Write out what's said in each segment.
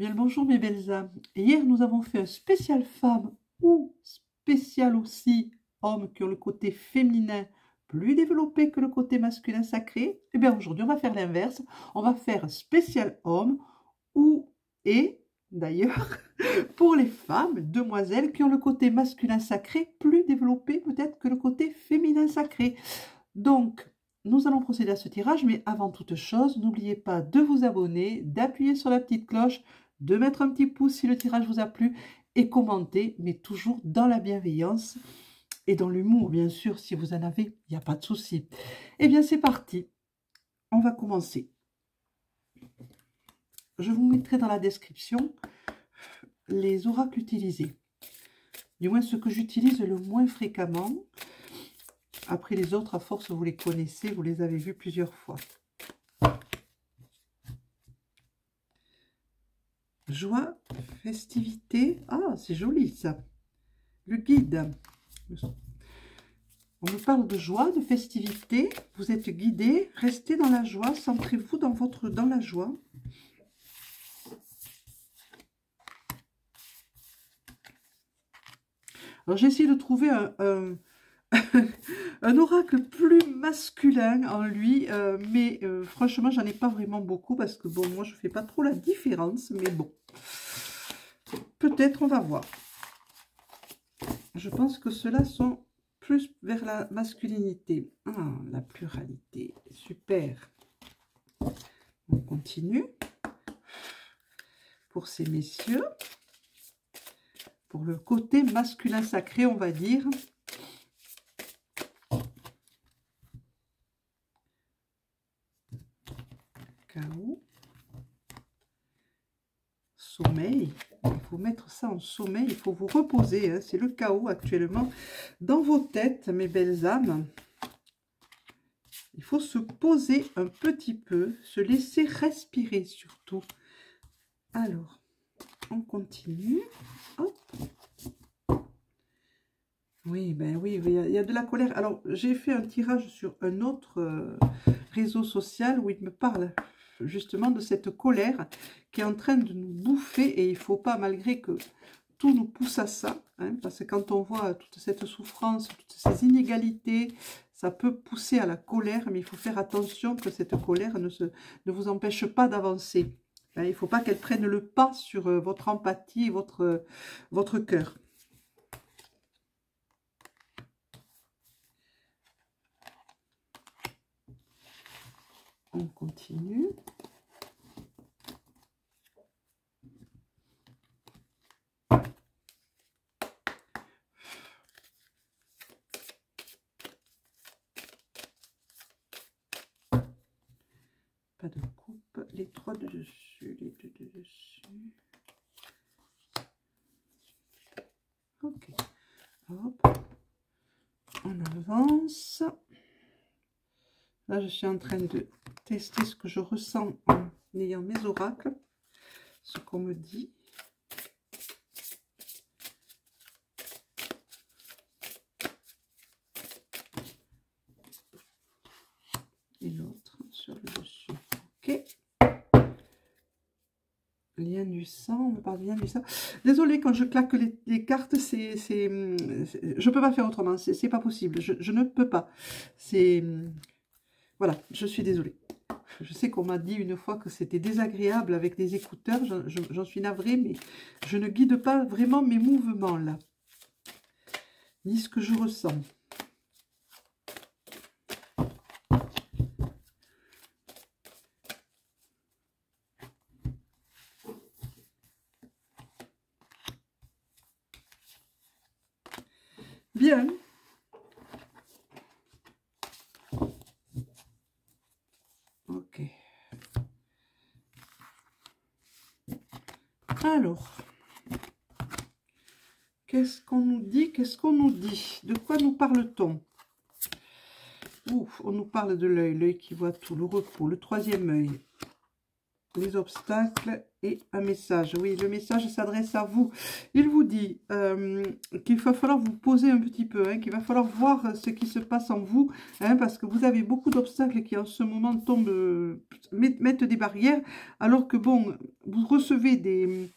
Bien le bonjour mes belles âmes. Hier nous avons fait un spécial femme ou spécial aussi hommes qui ont le côté féminin plus développé que le côté masculin sacré. Et bien aujourd'hui on va faire l'inverse. On va faire spécial homme ou et d'ailleurs pour les femmes, demoiselles qui ont le côté masculin sacré plus développé peut-être que le côté féminin sacré. Donc, nous allons procéder à ce tirage, mais avant toute chose, n'oubliez pas de vous abonner, d'appuyer sur la petite cloche, de mettre un petit pouce si le tirage vous a plu et commenter, mais toujours dans la bienveillance et dans l'humour, bien sûr, si vous en avez, il n'y a pas de souci. Eh bien, c'est parti. On va commencer. Je vous mettrai dans la description les oracles utilisés. Du moins, ceux que j'utilise le moins fréquemment. Après les autres, à force, vous les connaissez, vous les avez vus plusieurs fois. Joie, festivité. Ah, c'est joli ça. Le guide. On me parle de joie, de festivité. Vous êtes guidé. Restez dans la joie. Centrez-vous dans la joie. Alors, j'ai essayé de trouver un oracle plus masculin en lui, mais franchement, j'en ai pas vraiment beaucoup parce que, bon, moi, je fais pas trop la différence, mais bon. Peut-être, on va voir. Je pense que ceux-là sont plus vers la masculinité. Ah, la pluralité. Super. On continue. Pour ces messieurs. Pour le côté masculin sacré, on va dire. Chaos. Sommeil. Il faut mettre ça en sommeil. Il faut vous reposer. Hein. C'est le chaos actuellement dans vos têtes, mes belles âmes. Il faut se poser un petit peu. Se laisser respirer surtout. Alors, on continue. Hop. Oui, ben oui, il y a de la colère. Alors, j'ai fait un tirage sur un autre réseau social où il me parle justement de cette colère qui est en train de nous bouffer et il ne faut pas, malgré que tout nous pousse à ça, hein, parce que quand on voit toute cette souffrance, toutes ces inégalités, ça peut pousser à la colère, mais il faut faire attention que cette colère ne vous empêche pas d'avancer. Hein, il ne faut pas qu'elle prenne le pas sur votre empathie et votre cœur. On continue. Pas de coupe. Les trois de dessus, les deux de dessus. Ok. Hop. On avance. Là, je suis en train de tester ce que je ressens en ayant mes oracles, ce qu'on me dit. Et l'autre sur le dessus. Ok. Lien du sang, on me parle bien du sang. Désolée, quand je claque les cartes, je ne peux pas faire autrement, c'est pas possible, je ne peux pas. Voilà, je suis désolée. Je sais qu'on m'a dit une fois que c'était désagréable avec des écouteurs, j'en suis navrée, mais je ne guide pas vraiment mes mouvements là, ni ce que je ressens. Bien. Ok. Alors, qu'est-ce qu'on nous dit? Qu'est-ce qu'on nous dit? De quoi nous parle-t-on? On nous parle de l'œil qui voit tout, le repos, le troisième œil, les obstacles et un message. Oui, le message s'adresse à vous. Il vous dit qu'il va falloir vous poser un petit peu, hein, qu'il va falloir voir ce qui se passe en vous, hein, parce que vous avez beaucoup d'obstacles qui en ce moment tombent, mettent des barrières, alors que bon, vous recevez des...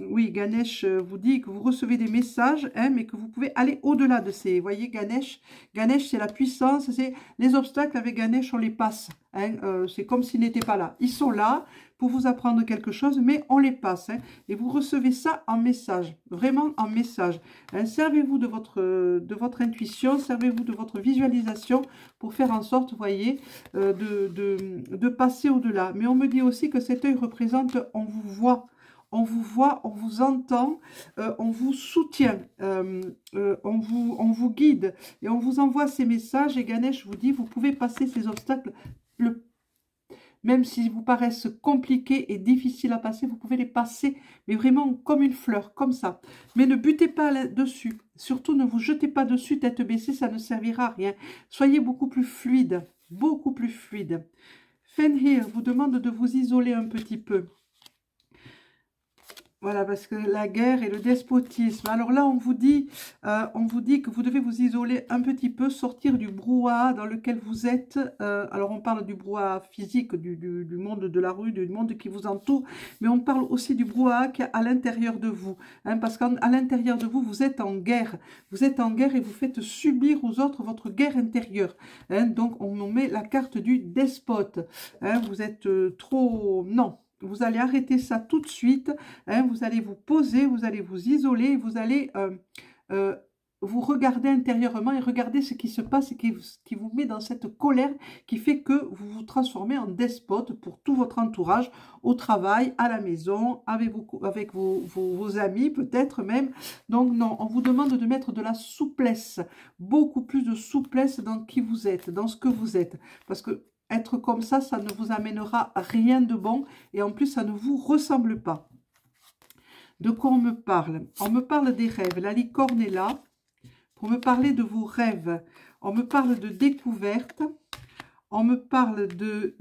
oui, Ganesh vous dit que vous recevez des messages, hein, mais que vous pouvez aller au-delà de ces... Vous voyez, Ganesh, c'est la puissance, c'est les obstacles avec Ganesh, on les passe. Hein, c'est comme s'ils n'étaient pas là. Ils sont là pour vous apprendre quelque chose, mais on les passe. Hein, et vous recevez ça en message, vraiment en message. Hein, servez-vous de votre intuition, servez-vous de votre visualisation pour faire en sorte, vous voyez, de passer au-delà. Mais on me dit aussi que cet œil représente, on vous voit. On vous voit, on vous entend, on vous soutient, on vous guide et on vous envoie ces messages. Et Ganesh vous dit, vous pouvez passer ces obstacles, même s'ils vous paraissent compliqués et difficiles à passer, vous pouvez les passer, mais vraiment comme une fleur, comme ça. Mais ne butez pas dessus, surtout ne vous jetez pas dessus tête baissée, ça ne servira à rien. Soyez beaucoup plus fluide, beaucoup plus fluide. Fenrir vous demande de vous isoler un petit peu. Voilà, parce que la guerre et le despotisme. Alors là, on vous dit que vous devez vous isoler un petit peu, sortir du brouhaha dans lequel vous êtes. Alors, on parle du brouhaha physique, du monde de la rue, du monde qui vous entoure, mais on parle aussi du brouhaha qui est à l'intérieur de vous. Hein, parce qu'à l'intérieur de vous, vous êtes en guerre. Vous êtes en guerre et vous faites subir aux autres votre guerre intérieure. Hein, donc, on met la carte du despote. Hein, vous êtes trop... Non. Vous allez arrêter ça tout de suite, hein, vous allez vous poser, vous allez vous isoler, vous allez vous regarder intérieurement et regarder ce qui se passe et qui vous met dans cette colère qui fait que vous vous transformez en despote pour tout votre entourage, au travail, à la maison, avec vos amis peut-être même. Donc non, on vous demande de mettre de la souplesse, beaucoup plus de souplesse dans qui vous êtes, dans ce que vous êtes, parce que être comme ça ne vous amènera rien de bon et en plus, ça ne vous ressemble pas. De quoi on me parle? On me parle des rêves. La licorne est là pour me parler de vos rêves. On me parle de découverte. On me parle de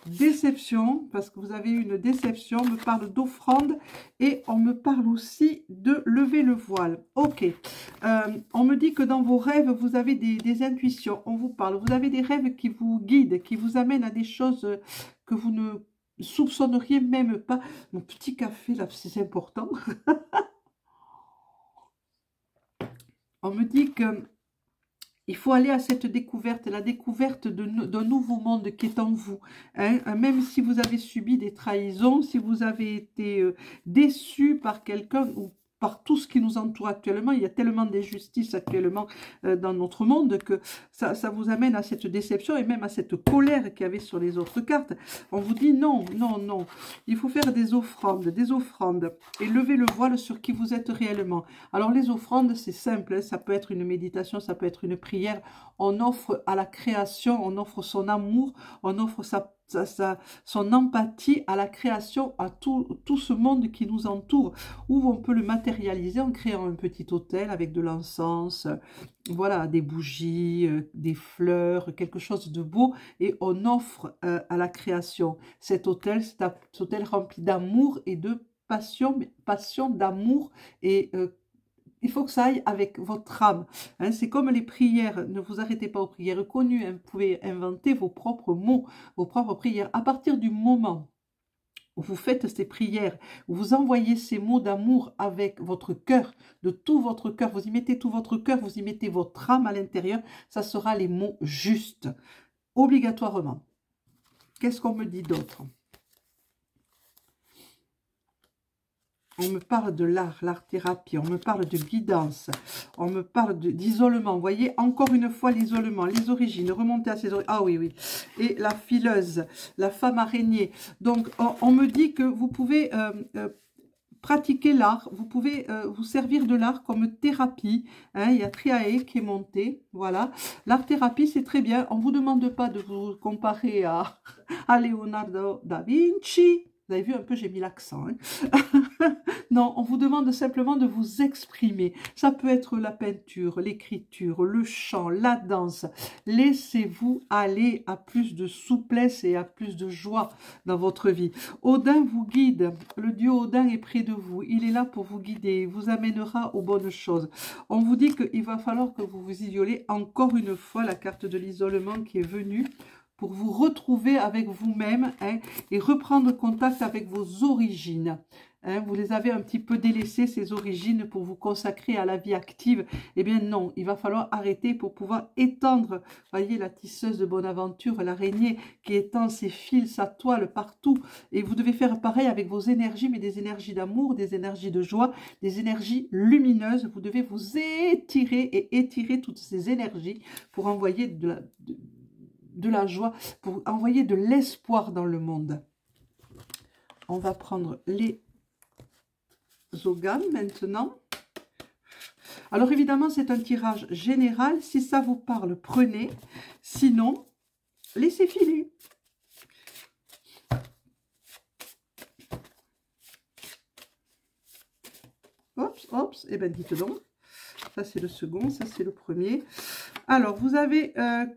déception, parce que vous avez eu une déception. On me parle d'offrande et on me parle aussi de lever le voile. Ok. On me dit que dans vos rêves, vous avez des intuitions. On vous parle. Vous avez des rêves qui vous guident, qui vous amènent à des choses que vous ne soupçonneriez même pas. Mon petit café, là, c'est important. On me dit que il faut aller à cette découverte, la découverte d'un nouveau monde qui est en vous. Hein. Même si vous avez subi des trahisons, si vous avez été déçu par quelqu'un ou par tout ce qui nous entoure actuellement, il y a tellement d'injustice actuellement dans notre monde que ça vous amène à cette déception et même à cette colère qu'il y avait sur les autres cartes. On vous dit non, non, non, il faut faire des offrandes et lever le voile sur qui vous êtes réellement. Alors les offrandes, c'est simple, hein, ça peut être une méditation, ça peut être une prière. On offre à la création, on offre son amour, on offre son empathie à la création, à tout ce monde qui nous entoure, où on peut le matérialiser en créant un petit autel avec de l'encens, voilà, des bougies, des fleurs, quelque chose de beau, et on offre à la création. Cet autel, c'est un autel rempli d'amour et de passion d'amour et il faut que ça aille avec votre âme. Hein, c'est comme les prières. Ne vous arrêtez pas aux prières connues. Hein, vous pouvez inventer vos propres mots, vos propres prières. À partir du moment où vous faites ces prières, où vous envoyez ces mots d'amour avec votre cœur, de tout votre cœur, vous y mettez tout votre cœur, vous y mettez votre âme à l'intérieur, ça sera les mots justes, obligatoirement. Qu'est-ce qu'on me dit d'autre ? On me parle de l'art-thérapie, on me parle de guidance, on me parle d'isolement. Vous voyez, encore une fois, l'isolement, les origines, remonter à ses origines. Ah oui, oui. Et la fileuse, la femme araignée. Donc, on me dit que vous pouvez pratiquer l'art, vous pouvez vous servir de l'art comme thérapie. Hein, il y a Triae qui est monté, voilà. L'art-thérapie, c'est très bien. On ne vous demande pas de vous comparer à Leonardo da Vinci. Vous avez vu un peu, j'ai mis l'accent. Hein. Non, on vous demande simplement de vous exprimer. Ça peut être la peinture, l'écriture, le chant, la danse. Laissez-vous aller à plus de souplesse et à plus de joie dans votre vie. Odin vous guide. Le dieu Odin est près de vous. Il est là pour vous guider. Il vous amènera aux bonnes choses. On vous dit qu'il va falloir que vous vous isolez encore une fois, la carte de l'isolement qui est venue, pour vous retrouver avec vous-même, hein, et reprendre contact avec vos origines. Hein, vous les avez un petit peu délaissées, ces origines, pour vous consacrer à la vie active. Eh bien non, il va falloir arrêter pour pouvoir étendre, voyez la tisseuse de Bonaventure, l'araignée qui étend ses fils, sa toile partout. Et vous devez faire pareil avec vos énergies, mais des énergies d'amour, des énergies de joie, des énergies lumineuses. Vous devez vous étirer et étirer toutes ces énergies pour envoyer de la joie, pour envoyer de l'espoir dans le monde. On va prendre les Zogan maintenant. Alors évidemment, c'est un tirage général. Si ça vous parle, prenez. Sinon, laissez filer. Oups, oups, et bien dites donc. Ça, c'est le second, ça, c'est le premier. Alors, vous avez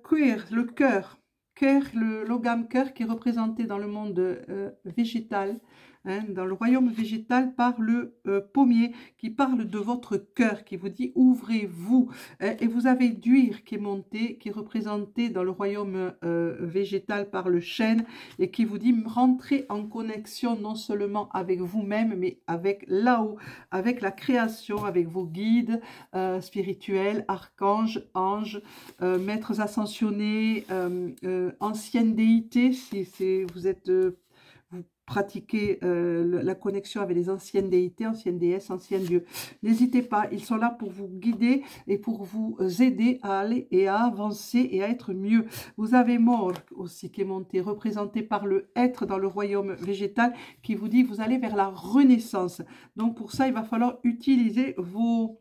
Queer, le cœur. Cœur, le logam cœur qui est représenté dans le monde végétal, hein, dans le royaume végétal par le pommier qui parle de votre cœur, qui vous dit ouvrez-vous. Et vous avez Duir qui est monté, qui est représenté dans le royaume végétal par le chêne et qui vous dit rentrez en connexion non seulement avec vous-même, mais avec là-haut, avec la création, avec vos guides spirituels, archanges, anges, maîtres ascensionnés, ancienne déité, si vous êtes, vous pratiquez la connexion avec les anciennes déités, anciennes déesses, anciens dieux. N'hésitez pas, ils sont là pour vous guider et pour vous aider à aller et à avancer et à être mieux. Vous avez Mor aussi qui est monté, représenté par le être dans le royaume végétal, qui vous dit vous allez vers la renaissance. Donc pour ça, il va falloir utiliser vos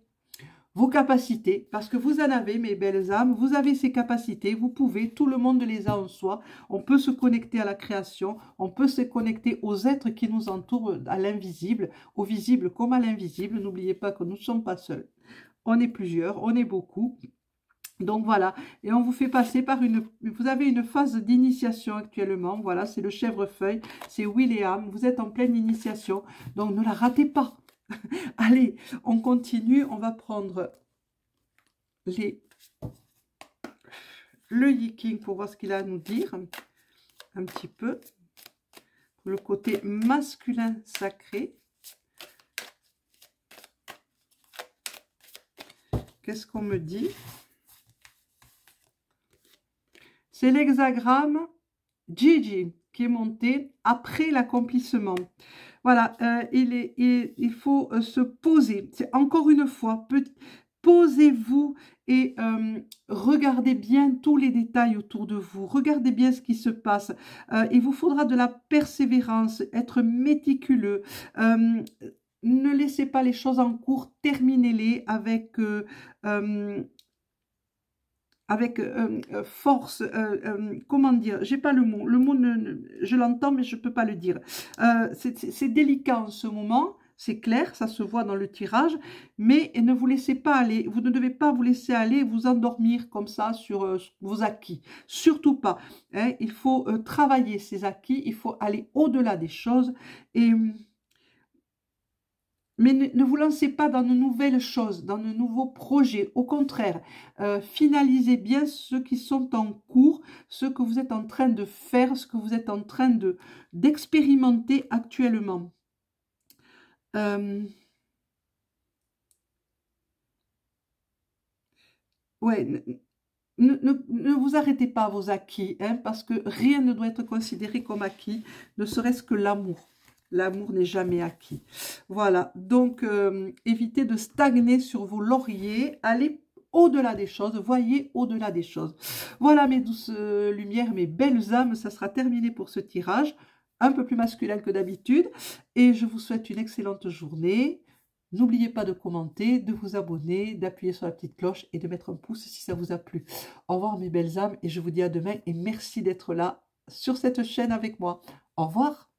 capacités, parce que vous en avez, mes belles âmes, vous avez ces capacités, vous pouvez, tout le monde les a en soi, on peut se connecter à la création, on peut se connecter aux êtres qui nous entourent, à l'invisible, au visible comme à l'invisible. N'oubliez pas que nous ne sommes pas seuls, on est plusieurs, on est beaucoup. Donc voilà, et on vous fait passer par vous avez une phase d'initiation actuellement, voilà, c'est le chèvrefeuille, c'est William, vous êtes en pleine initiation, donc ne la ratez pas. Allez, on continue, on va prendre le Yiking pour voir ce qu'il a à nous dire, un petit peu, le côté masculin sacré. Qu'est-ce qu'on me dit? C'est l'hexagramme Gigi qui est monté après l'accomplissement. Voilà, il faut se poser. Encore une fois, posez-vous et regardez bien tous les détails autour de vous. Regardez bien ce qui se passe. Il vous faudra de la persévérance, être méticuleux. Ne laissez pas les choses en cours, terminez-les avec force, comment dire, j'ai pas le mot je l'entends mais je peux pas le dire, c'est délicat en ce moment, c'est clair, ça se voit dans le tirage, mais ne vous laissez pas aller, vous ne devez pas vous laisser aller, vous endormir comme ça sur vos acquis, surtout pas, hein. Il faut travailler ces acquis, il faut aller au-delà des choses, mais ne vous lancez pas dans de nouvelles choses, dans de nouveaux projets. Au contraire, finalisez bien ceux qui sont en cours, ce que vous êtes en train de faire, ce que vous êtes en train d'expérimenter actuellement. Ouais, ne vous arrêtez pas à vos acquis, hein, parce que rien ne doit être considéré comme acquis, ne serait-ce que l'amour. L'amour n'est jamais acquis. Voilà, donc évitez de stagner sur vos lauriers, allez au-delà des choses, voyez au-delà des choses. Voilà mes douces lumières, mes belles âmes, ça sera terminé pour ce tirage, un peu plus masculin que d'habitude, et je vous souhaite une excellente journée. N'oubliez pas de commenter, de vous abonner, d'appuyer sur la petite cloche et de mettre un pouce si ça vous a plu. Au revoir mes belles âmes et je vous dis à demain et merci d'être là sur cette chaîne avec moi. Au revoir.